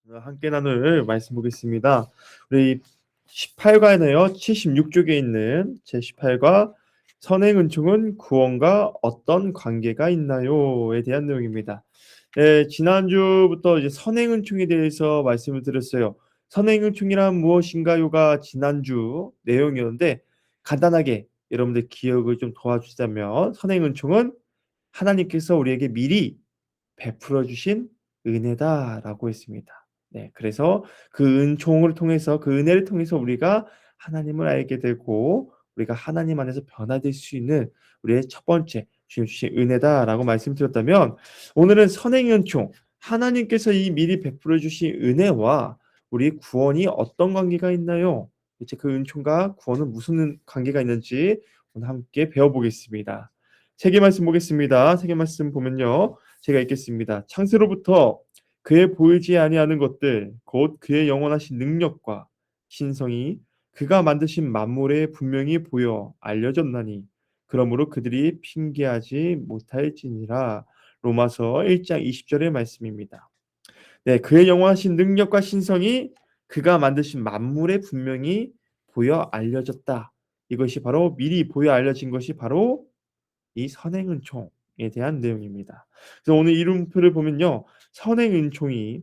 오늘 함께 나눌 말씀 보겠습니다. 우리 18과에는요, 76쪽에 있는 제18과 선행은총은 구원과 어떤 관계가 있나요?에 대한 내용입니다. 네, 지난주부터 이제 선행은총에 대해서 말씀을 드렸어요. 선행은총이란 무엇인가요가 지난주 내용이었는데 간단하게 여러분들 기억을 좀 도와주자면 선행은총은 하나님께서 우리에게 미리 베풀어 주신 은혜다라고 했습니다. 네, 그래서 그 은총을 통해서 그 은혜를 통해서 우리가 하나님을 알게 되고 우리가 하나님 안에서 변화될 수 있는 우리의 첫 번째 주님 주신 은혜다라고 말씀드렸다면 오늘은 선행 은총 하나님께서 이 미리 베풀어 주신 은혜와 우리 구원이 어떤 관계가 있나요? 이제 그 은총과 구원은 무슨 관계가 있는지 오늘 함께 배워보겠습니다. 세계 말씀 보겠습니다. 세계 말씀 보면요. 제가 읽겠습니다. 창세로부터 그의 보이지 아니하는 것들 곧 그의 영원하신 능력과 신성이 그가 만드신 만물에 분명히 보여 알려졌나니 그러므로 그들이 핑계하지 못할지니라. 로마서 1장 20절의 말씀입니다. 네, 그의 영원하신 능력과 신성이 그가 만드신 만물에 분명히 보여 알려졌다. 이것이 바로 미리 보여 알려진 것이 바로 이 선행은총에 대한 내용입니다. 그래서 오늘 이름표를 보면요. 선행은총이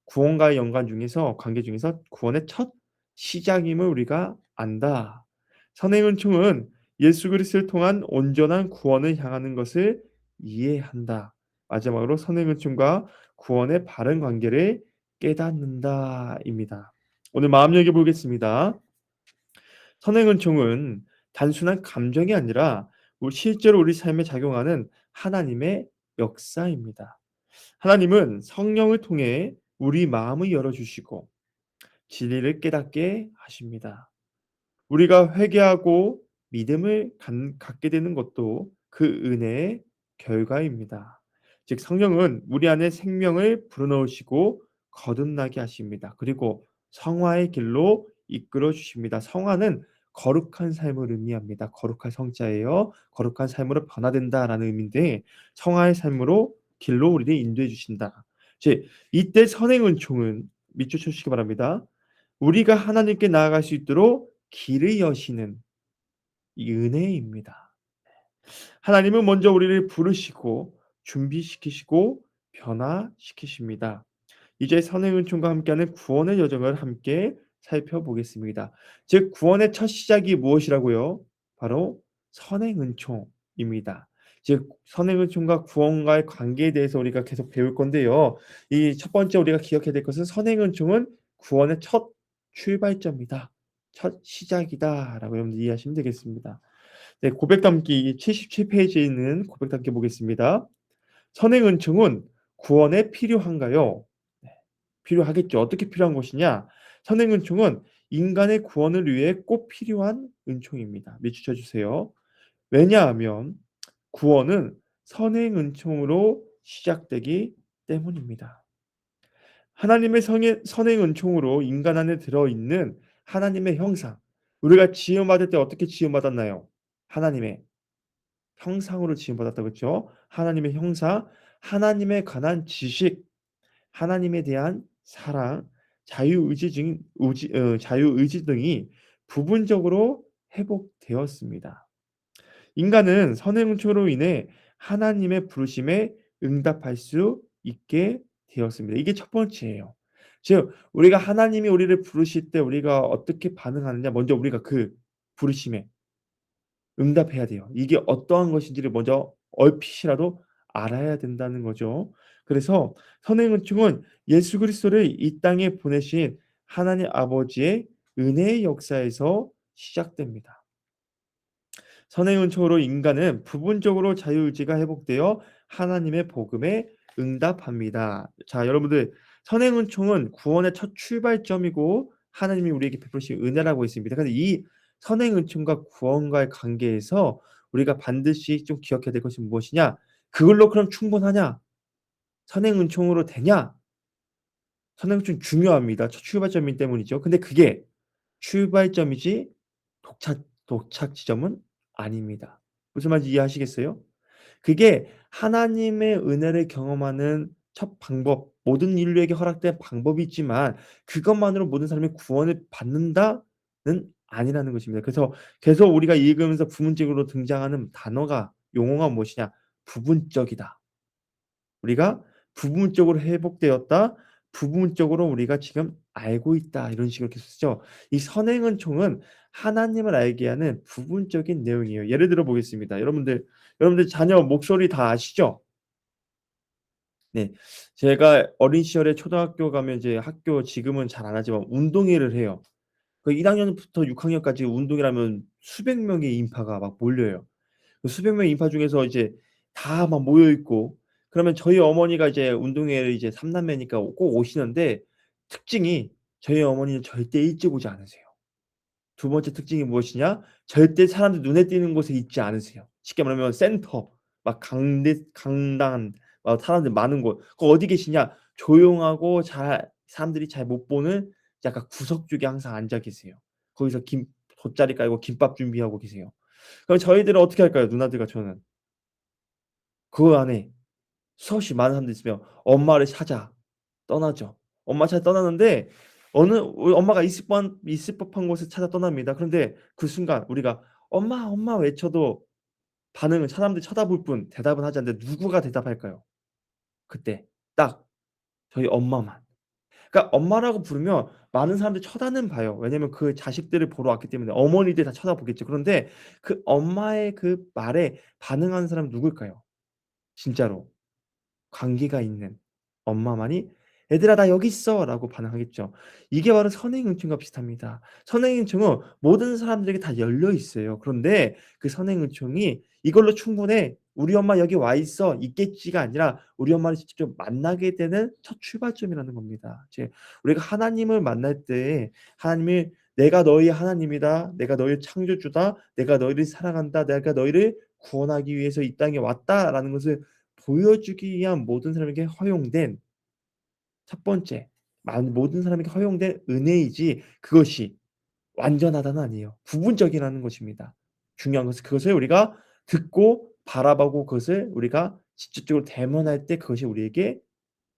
구원과의 연관 중에서 관계 중에서 구원의 첫 시작임을 우리가 안다. 선행은총은 예수 그리스도를 통한 온전한 구원을 향하는 것을 이해한다. 마지막으로 선행은총과 구원의 바른 관계를 깨닫는다입니다. 오늘 마음 열게 보겠습니다. 선행은총은 단순한 감정이 아니라 실제로 우리 삶에 작용하는 하나님의 역사입니다. 하나님은 성령을 통해 우리 마음을 열어주시고 진리를 깨닫게 하십니다. 우리가 회개하고 믿음을 갖게 되는 것도 그 은혜의 결과입니다. 즉 성령은 우리 안에 생명을 불어넣으시고 거듭나게 하십니다. 그리고 성화의 길로 이끌어 주십니다. 성화는 거룩한 삶을 의미합니다. 거룩한 성자예요. 거룩한 삶으로 변화된다라는 의미인데 성화의 삶으로 길로 우리를 인도해 주신다. 즉 이때 선행은총은 밑줄 쳐주시기 바랍니다. 우리가 하나님께 나아갈 수 있도록 길을 여시는 이 은혜입니다. 하나님은 먼저 우리를 부르시고 준비시키시고 변화시키십니다. 이제 선행은총과 함께하는 구원의 여정을 함께 살펴보겠습니다. 즉 구원의 첫 시작이 무엇이라고요? 바로 선행은총입니다. 즉 선행은총과 구원과의 관계에 대해서 우리가 계속 배울 건데요. 이 첫 번째 우리가 기억해야 될 것은 선행은총은 구원의 첫 출발점이다. 첫 시작이다라고 여러분들 이해하시면 되겠습니다. 네, 고백 담기 77페이지에 있는 고백 담기 보겠습니다. 선행은총은 구원에 필요한가요? 네, 필요하겠죠. 어떻게 필요한 것이냐? 선행은총은 인간의 구원을 위해 꼭 필요한 은총입니다. 밑줄 쳐주세요. 왜냐하면 구원은 선행은총으로 시작되기 때문입니다. 하나님의 선행은총으로 인간 안에 들어있는 하나님의 형상. 우리가 지음받을 때 어떻게 지음받았나요? 하나님의 형상으로 지음받았다 그랬죠. 하나님의 형상, 하나님에 관한 지식, 하나님에 대한 사랑, 자유의지 등이 부분적으로 회복되었습니다. 인간은 선행은총으로 인해 하나님의 부르심에 응답할 수 있게 되었습니다. 이게 첫 번째예요. 즉 우리가 하나님이 우리를 부르실 때 우리가 어떻게 반응하느냐 먼저 우리가 그 부르심에 응답해야 돼요. 이게 어떠한 것인지를 먼저 얼핏이라도 알아야 된다는 거죠. 그래서 선행은총은 예수 그리스도를 이 땅에 보내신 하나님 아버지의 은혜의 역사에서 시작됩니다. 선행은총으로 인간은 부분적으로 자유의지가 회복되어 하나님의 복음에 응답합니다. 자, 여러분들 선행은총은 구원의 첫 출발점이고 하나님이 우리에게 베푸신 은혜라고 했습니다. 그런데 이 선행은총과 구원과의 관계에서 우리가 반드시 좀 기억해야 될 것이 무엇이냐? 그걸로 그럼 충분하냐? 선행은총으로 되냐? 선행은총 중요합니다. 첫 출발점이기 때문이죠. 근데 그게 출발점이지 도착 지점은 아닙니다. 무슨 말인지 이해하시겠어요? 그게 하나님의 은혜를 경험하는 첫 방법, 모든 인류에게 허락된 방법이지만 그것만으로 모든 사람이 구원을 받는다는 아니라는 것입니다. 그래서 계속 우리가 읽으면서 부문적으로 등장하는 단어가 용어가 무엇이냐? 부분적이다. 우리가 부분적으로 회복되었다. 부분적으로 우리가 지금 알고 있다. 이런 식으로 계속 쓰죠. 이 선행은총은 하나님을 알게 하는 부분적인 내용이에요. 예를 들어 보겠습니다. 여러분들 자녀 목소리 다 아시죠? 네. 제가 어린 시절에 초등학교 가면 이제 학교 지금은 잘 안 하지만 운동회를 해요. 그 1 학년부터 6 학년까지 운동회라면 수백 명의 인파가 막 몰려요. 그 수백 명의 인파 중에서 이제 다 막 모여 있고 그러면 저희 어머니가 이제 운동회를 이제 3 남매니까 꼭 오시는데 특징이 저희 어머니는 절대 일찍 오지 않으세요. 두 번째 특징이 무엇이냐? 절대 사람들 눈에 띄는 곳에 있지 않으세요. 쉽게 말하면 센터 막 강당 막 사람들 많은 곳. 그 어디 계시냐? 조용하고 잘 사람들이 잘 못 보는 약간 구석 쪽에 항상 앉아 계세요. 거기서 김 돗자리 깔고 김밥 준비하고 계세요. 그럼 저희들은 어떻게 할까요? 누나들과 저는. 그 안에 수없이 많은 사람들이 있으면 엄마를 찾아 떠나죠. 엄마 찾아 떠나는데 우리 엄마가 있을 법한 곳에 찾아 떠납니다. 그런데 그 순간 우리가 "엄마, 엄마." 외쳐도 반응은 사람들이 쳐다볼 뿐 대답은 하지 않는데 누구가 대답할까요? 그때 딱 저희 엄마만. 그러니까 엄마라고 부르면 많은 사람들이 쳐다는 봐요. 왜냐면 그 자식들을 보러 왔기 때문에 어머니들 다 쳐다보겠죠. 그런데 그 엄마의 그 말에 반응하는 사람은 누굴까요? 진짜로. 관계가 있는 엄마만이 "얘들아 나 여기 있어."라고 반응하겠죠. 이게 바로 선행응충과 비슷합니다. 선행응충은 모든 사람들에게 다 열려 있어요. 그런데 그 선행응충이 "이걸로 충분해. 우리 엄마 여기 와 있어. 있겠지."가 아니라 우리 엄마를 직접 만나게 되는 첫 출발점이라는 겁니다. 이제 우리가 하나님을 만날 때 하나님이 "내가 너희의 하나님이다. 내가 너희의 창조주다. 내가 너희를 사랑한다. 내가 너희를 구원하기 위해서 이 땅에 왔다."라는 것을 보여주기 위한 모든 사람에게 허용된 첫 번째 모든 사람에게 허용된 은혜이지 그것이 완전하다는 아니에요. 부분적이라는 것입니다. 중요한 것은 그것을 우리가 듣고 바라보고 그것을 우리가 직접적으로 대면할 때 그것이 우리에게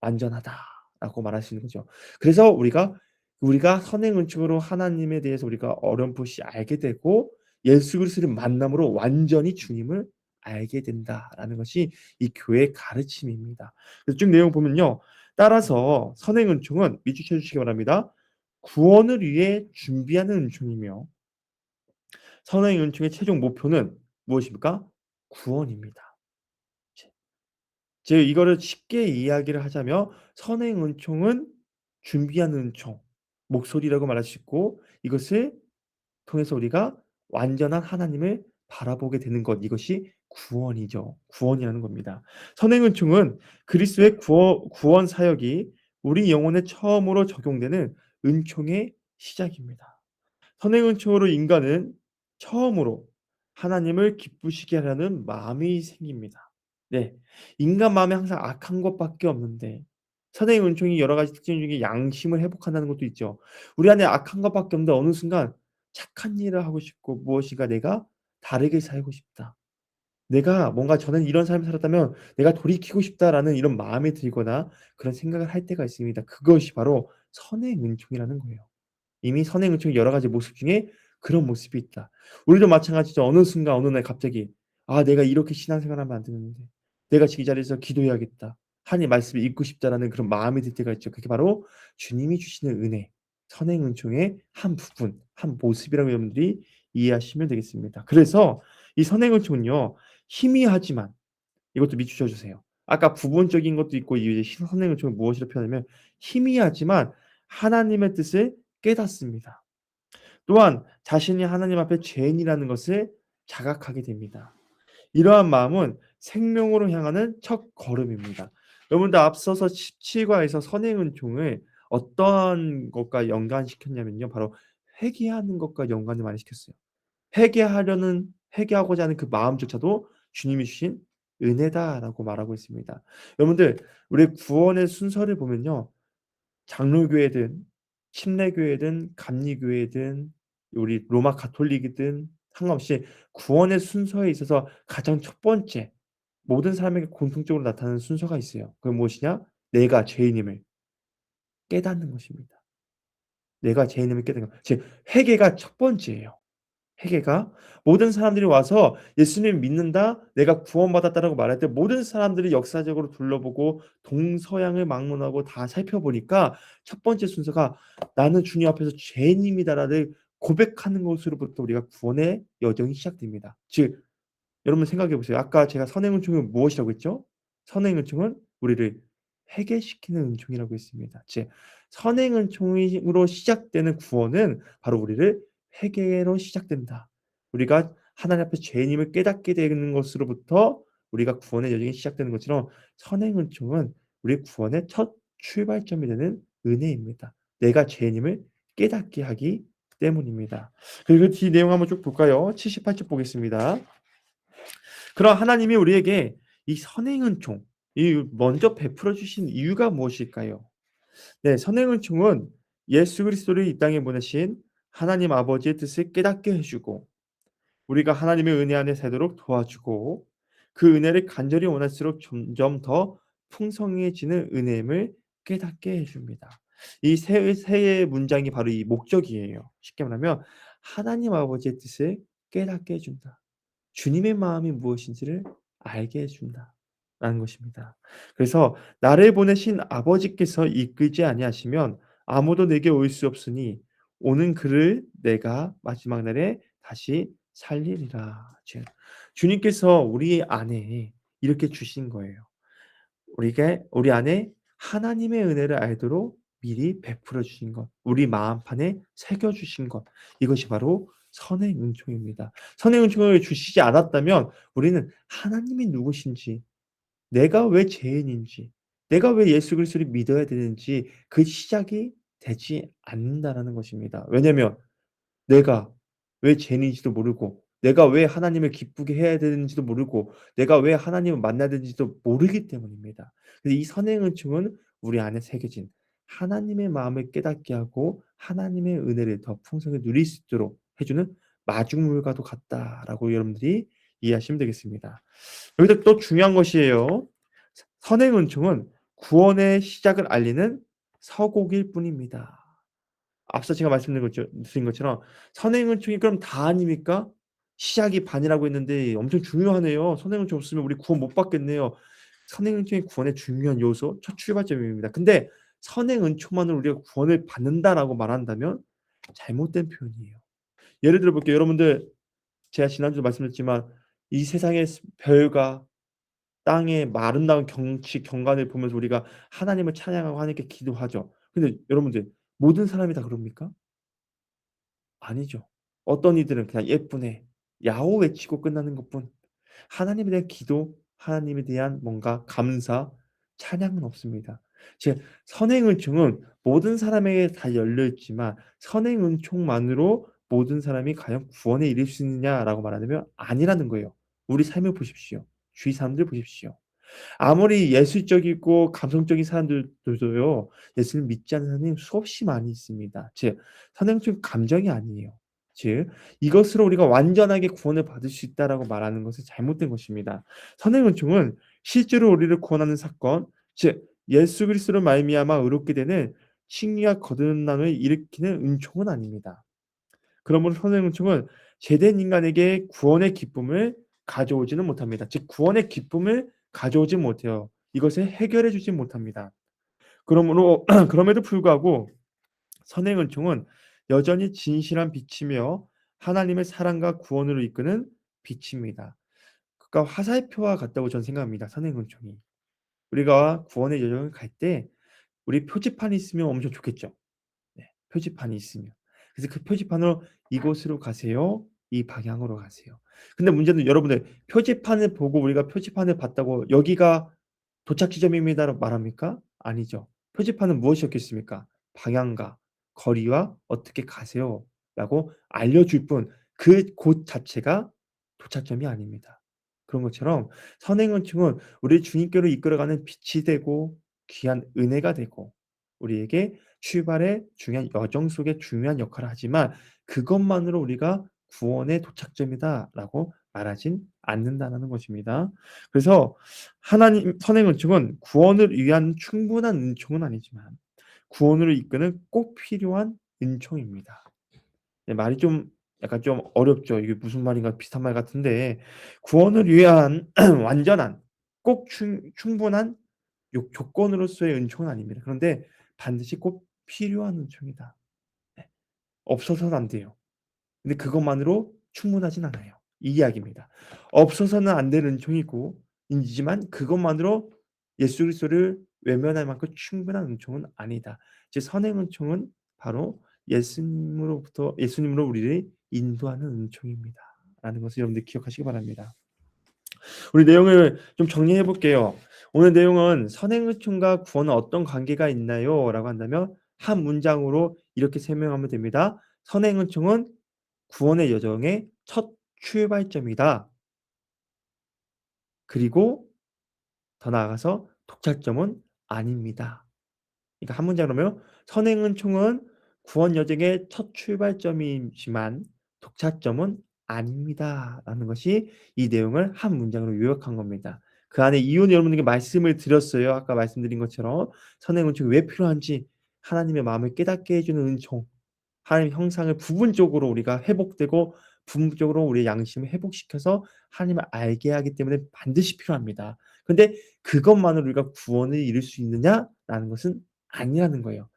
완전하다라고 말할 수 있는 거죠. 그래서 우리가 선행 은총으로 하나님에 대해서 우리가 어렴풋이 알게 되고 예수 그리스도를 만남으로 완전히 주님을 알게 된다라는 것이 이 교회의 가르침입니다. 그래서 쭉 내용 보면요. 따라서 선행 은총은 밑줄 쳐 주시기 바랍니다. 구원을 위해 준비하는 은총이며 선행 은총의 최종 목표는 무엇입니까? 구원입니다. 즉 이거를 쉽게 이야기를 하자면 선행 은총은 준비하는 은총, 목소리라고 말할 수 있고 이것을 통해서 우리가 완전한 하나님을 바라보게 되는 것 이것이 구원이죠. 구원이라는 겁니다. 선행 은총은 그리스도의 구원 사역이 우리 영혼에 처음으로 적용되는 은총의 시작입니다. 선행 은총으로 인간은 처음으로 하나님을 기쁘시게 하려는 마음이 생깁니다. 네. 인간 마음에 항상 악한 것밖에 없는데 선행 은총이 여러 가지 특징 중에 양심을 회복한다는 것도 있죠. 우리 안에 악한 것밖에 없는데 어느 순간 착한 일을 하고 싶고 무엇인가 내가 다르게 살고 싶다. 내가 뭔가 전에는 이런 삶을 살았다면 '내가 돌이키고 싶다.'라는 이런 마음이 들거나 그런 생각을 할 때가 있습니다. 그것이 바로 선행 은총이라는 거예요. 이미 선행 은총의 여러 가지 모습 중에 그런 모습이 있다. 우리도 마찬가지죠. 어느 순간 어느 날 갑자기 '아 내가 이렇게 신앙생활하면 안 되는데. 내가 지금 이 자리에서 기도해야겠다. 하나님 말씀을 읽고 싶다.'라는 그런 마음이 들 때가 있죠. 그게 바로 주님이 주시는 은혜, 선행 은총의 한 부분, 한 모습이라고 여러분들이 이해하시면 되겠습니다. 그래서 이 선행 은총은요. 희미하지만 이것도 밑줄 쳐 주세요. 아까 부분적인 것도 있고 이 선행 은총은 무엇이라 표현하냐면 희미하지만 하나님의 뜻을 깨닫습니다. 또한 자신이 하나님 앞에 죄인이라는 것을 자각하게 됩니다. 이러한 마음은 생명으로 향하는 첫걸음입니다. 여러분들 앞서서 17 과에서 선행 은총을 어떠한 것과 연관시켰냐면요. 바로 회개하는 것과 연관을 많이 시켰어요. 회개하고자 하는 그 마음조차도 주님이 주신 은혜다라고 말하고 있습니다. 여러분들 우리의 구원의 순서를 보면요. 장로교회든 침례교회든 감리교회든 우리 로마 가톨릭이든 상관없이 구원의 순서에 있어서 가장 첫 번째 모든 사람에게 공통적으로 나타나는 순서가 있어요. 그게 무엇이냐? 내가 죄인임을 깨닫는 것입니다. 내가 죄인임을 깨닫는 것. 즉 회개가 첫 번째예요. 회개가 모든 사람들이 와서 "예수님 믿는다. 내가 구원받았다."라고 말할 때 모든 사람들이 역사적으로 둘러보고 동서양을 막론하고 다 살펴보니까 첫 번째 순서가 '나는 주님 앞에서 죄인입니다.'라는 고백하는 것으로부터 우리가 구원의 여정이 시작됩니다. 즉 여러분 생각해 보세요. 아까 제가 선행 은총은 무엇이라고 했죠? 선행 은총은 우리를 회개시키는 은총이라고 했습니다. 즉 선행 은총으로 시작되는 구원은 바로 우리를 회개로 시작된다. 우리가 하나님 앞에 죄인임을 깨닫게 되는 것으로부터 우리가 구원의 여정이 시작되는 것처럼 선행 은총은 우리의 구원의 첫 출발점이 되는 은혜입니다. 내가 죄인임을 깨닫게 하기 때문입니다. 그리고 뒤 내용 한번 쭉 볼까요? 78쪽 보겠습니다. 그럼 하나님이 우리에게 이 선행은총 이 먼저 베풀어 주신 이유가 무엇일까요? 네, 선행은총은 예수 그리스도를 이 땅에 보내신 하나님 아버지의 뜻을 깨닫게 해 주고 우리가 하나님의 은혜 안에 살도록 도와주고 그 은혜를 간절히 원할수록 점점 더 풍성해지는 은혜임을 깨닫게 해 줍니다. 이 세 문장이 바로 이 목적이에요. 쉽게 말하면 하나님 아버지의 뜻을 깨닫게 해 준다. 주님의 마음이 무엇인지를 알게 해 준다라는 것입니다. 그래서 나를 보내신 아버지께서 이끌지 아니하시면 아무도 내게 올 수 없으니 오는 그를 내가 마지막 날에 다시 살리리라. 즉 주님께서 우리 안에 이렇게 주신 거예요. 우리 안에 하나님의 은혜를 알도록 미리 베풀어 주신 것, 우리 마음판에 새겨 주신 것, 이것이 바로 선의 은총입니다. 선의 은총을 주시지 않았다면 우리는 하나님이 누구신지, 내가 왜 죄인인지, 내가 왜 예수 그리스도를 믿어야 되는지 그 시작이 되지 않는다라는 것입니다. 왜냐하면 내가 왜 죄인인지도 모르고 내가 왜 하나님을 기쁘게 해야 되는지도 모르고 내가 왜 하나님을 만나야 되는지도 모르기 때문입니다. 그래서 이 선행은총은 우리 안에 새겨진 하나님의 마음을 깨닫게 하고 하나님의 은혜를 더 풍성히 누릴 수 있도록 해 주는 마중물과도 같다라고 여러분들이 이해하시면 되겠습니다. 여기서 또 중요한 것이에요. 선행은총은 구원의 시작을 알리는 서곡일 뿐입니다. 앞서 제가 말씀드린 드린 것처럼 선행은총이 그럼 다 아닙니까? 시작이 반이라고 했는데 엄청 중요하네요. 선행은총 없으면 우리 구원 못 받겠네요. 선행은총이 구원의 중요한 요소, 첫 출발점입니다. 근데 선행은총만으로 우리가 구원을 받는다라고 말한다면 잘못된 표현이에요. 예를 들어 볼게요. 여러분들 제가 지난주도 말씀드렸지만 이 세상의 별과 땅의 아름다운 경치 경관을 보면서 우리가 하나님을 찬양하고 하나님께 기도하죠. 근데 여러분들 모든 사람이 다 그럽니까? 아니죠. 어떤 이들은 그냥 "예쁘네." 야호 외치고 끝나는 것뿐 하나님에 대한 기도, 하나님에 대한 뭔가 감사, 찬양은 없습니다. 즉 선행은총은 모든 사람에게 다 열려 있지만 선행은총만으로 모든 사람이 과연 구원에 이를 수 있느냐라고 말하자면 아니라는 거예요. 우리 삶을 보십시오. 주위 사람들 보십시오. 아무리 예술적이고 감성적인 사람들도요. 예수를 믿지 않는 사람이 수없이 많이 있습니다. 즉 선행적 감정이 아니에요. 즉 이것으로 우리가 완전하게 구원을 받을 수 있다라고 말하는 것은 잘못된 것입니다. 선행은총은 실제로 우리를 구원하는 사건, 즉 예수 그리스도로 말미암아 의롭게 되는 칭의와 거듭남을 일으키는 은총은 아닙니다. 그러므로 선행은총은 죄된 인간에게 구원의 기쁨을 가져오지는 못합니다. 즉 구원의 기쁨을 가져오지 못해요. 이것을 해결해 주지 못합니다. 그러므로 그럼에도 불구하고 선행은총은 여전히 진실한 빛이며 하나님의 사랑과 구원으로 이끄는 빛입니다. 그러니까 화살표와 같다고 저는 생각합니다. 선행은총이. 우리가 구원의 여정을 갈 때 우리 표지판이 있으면 엄청 좋겠죠. 네. 표지판이 있으면. 그래서 그 표지판으로 "이곳으로 가세요. 이 방향으로 가세요." 근데 문제는 여러분들 표지판을 보고 우리가 표지판을 봤다고 "여기가 도착 지점입니다."라고 말합니까? 아니죠. 표지판은 무엇이었겠습니까? 방향과 거리와 "어떻게 가세요."라고 알려줄 뿐 그 곳 자체가 도착점이 아닙니다. 그런 것처럼 선행원층은 우리를 주님께로 이끌어가는 빛이 되고 귀한 은혜가 되고 우리에게 출발의 중요한 여정 속에 중요한 역할을 하지만 그것만으로 우리가 '구원의 도착점이다.'라고 말하진 않는다라는 것입니다. 그래서 하나님 선행 은총은 구원을 위한 충분한 은총은 아니지만 구원을 이끄는 꼭 필요한 은총입니다. 네, 말이 좀 약간 좀 어렵죠. 이게 무슨 말인가 비슷한 말 같은데 구원을 위한 완전한 꼭 충분한 조건으로서의 은총은 아닙니다. 그런데 반드시 꼭 필요한 은총이다. 네. 없어서는 안 돼요. 근데 그것만으로 충분하진 않아요. 이 이야기입니다. 없어서는 안 되는 은총이고 이지만 그것만으로 예수 그리스도를 외면할 만큼 충분한 은총은 아니다. 즉 선행 은총은 바로 예수님으로 우리를 인도하는 은총입니다. 라는 것을 여러분들 기억하시기 바랍니다. 우리 내용을 좀 정리해 볼게요. 오늘 내용은 선행 은총과 구원은 어떤 관계가 있나요? 라고 한다면 한 문장으로 이렇게 설명하면 됩니다. 선행 은총은 구원의 여정의 첫 출발점이다. 그리고 더 나아가서 독차점은 아닙니다. 그러니까 한 문장으로 하면 선행은 총은 구원 여정의 첫 출발점이지만 독차점은 아닙니다라는 것이 이 내용을 한 문장으로 요약한 겁니다. 그 안에 이유는 여러분에게 말씀을 드렸어요. 아까 말씀드린 것처럼 선행 은총이 왜 필요한지 하나님의 마음을 깨닫게 해주는 은총, 하나님의 형상을 부분적으로 우리가 회복되고 부분적으로 우리의 양심을 회복시켜서 하나님을 알게 하기 때문에 반드시 필요합니다. 근데 그것만으로 우리가 구원을 이룰 수 있느냐라는 것은 아니라는 거예요.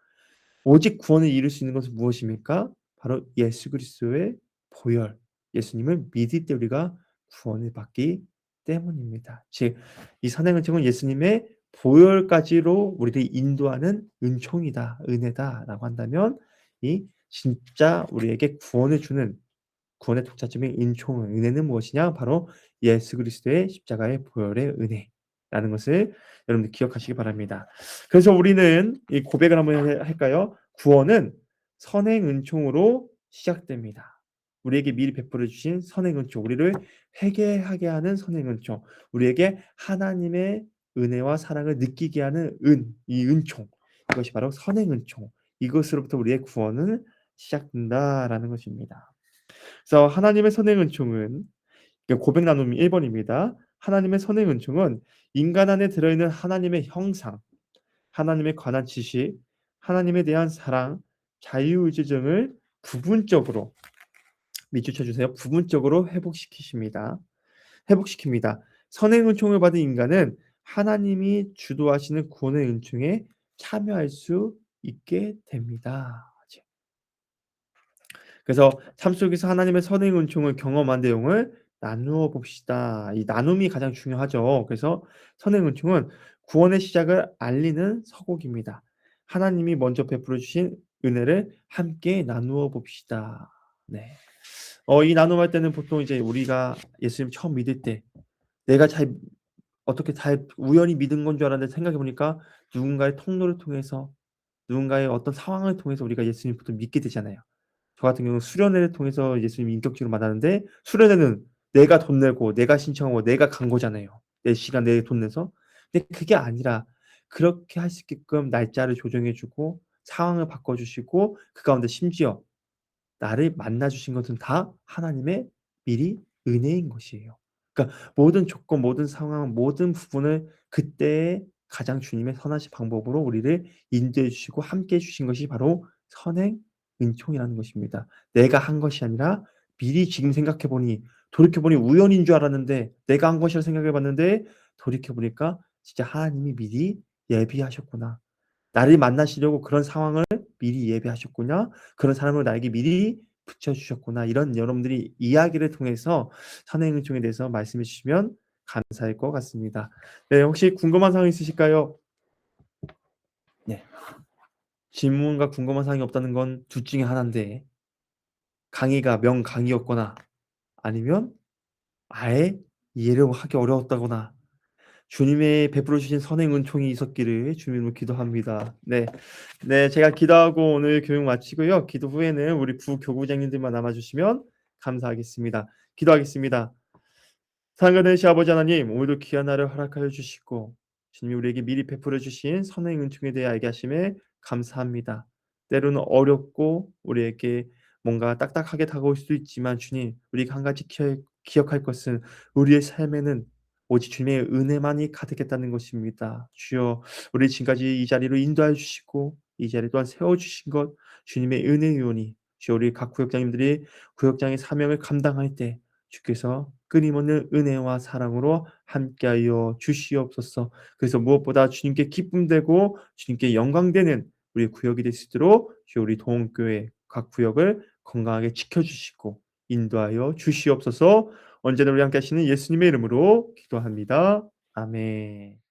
오직 구원을 이룰 수 있는 것은 무엇입니까? 바로 예수 그리스도의 보혈, 예수님을 믿을 때 우리가 구원을 받기 때문입니다. 즉, 이 선행은총은 예수님의 보혈까지로 우리를 인도하는 은총이다, 은혜다라고 한다면 이 진짜 우리에게 구원을 주는 구원의 독자점인 은총은 은혜는 무엇이냐? 바로 예수 그리스도의 십자가의 보혈의 은혜라는 것을 여러분들 기억하시기 바랍니다. 그래서 우리는 이 고백을 한번 할까요? 구원은 선행 은총으로 시작됩니다. 우리에게 미리 베풀어 주신 선행 은총, 우리를 회개하게 하는 선행 은총, 우리에게 하나님의 은혜와 사랑을 느끼게 하는 이 은총, 이것이 바로 선행 은총. 이것으로부터 우리의 구원은 시작된다라는 것입니다. 그래서 하나님의 선행 은총은 고백 나눔이 1번입니다. 하나님의 선행 은총은 인간 안에 들어있는 하나님의 형상, 하나님에 관한 지식, 하나님에 대한 사랑, 자유의지 등을 부분적으로 밑줄쳐 주세요. 부분적으로 회복시킵니다. 선행 은총을 받은 인간은 하나님이 주도하시는 구원의 은총에 참여할 수 있게 됩니다. 그래서 삶 속에서 하나님의 선행 은총을 경험한 내용을 나누어 봅시다. 이 나눔이 가장 중요하죠. 그래서 선행 은총은 구원의 시작을 알리는 서곡입니다. 하나님이 먼저 베풀어 주신 은혜를 함께 나누어 봅시다. 네. 이 나눔할 때는 보통 이제 우리가 예수님 처음 믿을 때 내가 잘 어떻게 잘 우연히 믿은 건 줄 알았는데 생각해 보니까 누군가의 통로를 통해서 누군가의 어떤 상황을 통해서 우리가 예수님부터 믿게 되잖아요. 저 같은 경우는 수련회를 통해서 예수님 인격적으로 만났는데 수련회는 내가 돈 내고 내가 신청하고 내가 간 거잖아요. 내 시간 내 돈 내서. 근데 그게 아니라 그렇게 할 수 있게끔 날짜를 조정해 주고 상황을 바꿔 주시고 그 가운데 심지어 나를 만나 주신 것은 다 하나님의 미리 은혜인 것이에요. 그러니까 모든 조건, 모든 상황, 모든 부분을 그때의 가장 주님의 선하신 방법으로 우리를 인도해 주시고 함께 해 주신 것이 바로 선행 은총이라는 것입니다. 내가 한 것이 아니라 미리 지금 생각해 보니 돌이켜 보니 우연인 줄 알았는데 내가 한 것이라 생각해 봤는데 돌이켜 보니까 진짜 하나님이 미리 예비하셨구나. 나를 만나시려고 그런 상황을 미리 예비하셨구나. 그런 사람을 나에게 미리 붙여 주셨구나. 이런 여러분들이 이야기를 통해서 선행 은총에 대해서 말씀해 주시면 감사할 것 같습니다. 네, 혹시 궁금한 사항 있으실까요? 네. 질문과 궁금한 사항이 없다는 건 둘 중에 하나인데 강의가 명강의였거나 아니면 아예 이해를 하기 어려웠다거나 주님의 베풀어 주신 선행 은총이 있었기를 주님으로 기도합니다. 네. 네, 제가 기도하고 오늘 교육 마치고요. 기도 후에는 우리 부교구장님들만 남아 주시면 감사하겠습니다. 기도하겠습니다. 사랑하는 되신 아버지 하나님, 오늘도 귀한 날을 허락하여 주시고 주님이 우리에게 미리 베풀어 주신 선행 은총에 대해 알게 하심에 감사합니다. 때로는 어렵고 우리에게 뭔가 딱딱하게 다가올 수도 있지만 주님, 우리가 한 가지 기억할 것은 우리의 삶에는 오직 주님의 은혜만이 가득했다는 것입니다. 주여 우리 지금까지 이 자리로 인도하여 주시고 이 자리 또한 세워 주신 것 주님의 은혜이오니 주여 우리 각 구역장님들이 구역장의 사명을 감당할 때 주께서 끊임없는 은혜와 사랑으로 함께하여 주시옵소서. 그래서 무엇보다 주님께 기쁨되고 주님께 영광되는 우리 구역이 될 수 있도록 주여 우리 동원교회 각 구역을 건강하게 지켜주시고 인도하여 주시옵소서. 언제나 우리 함께 하시는 예수님의 이름으로 기도합니다. 아멘.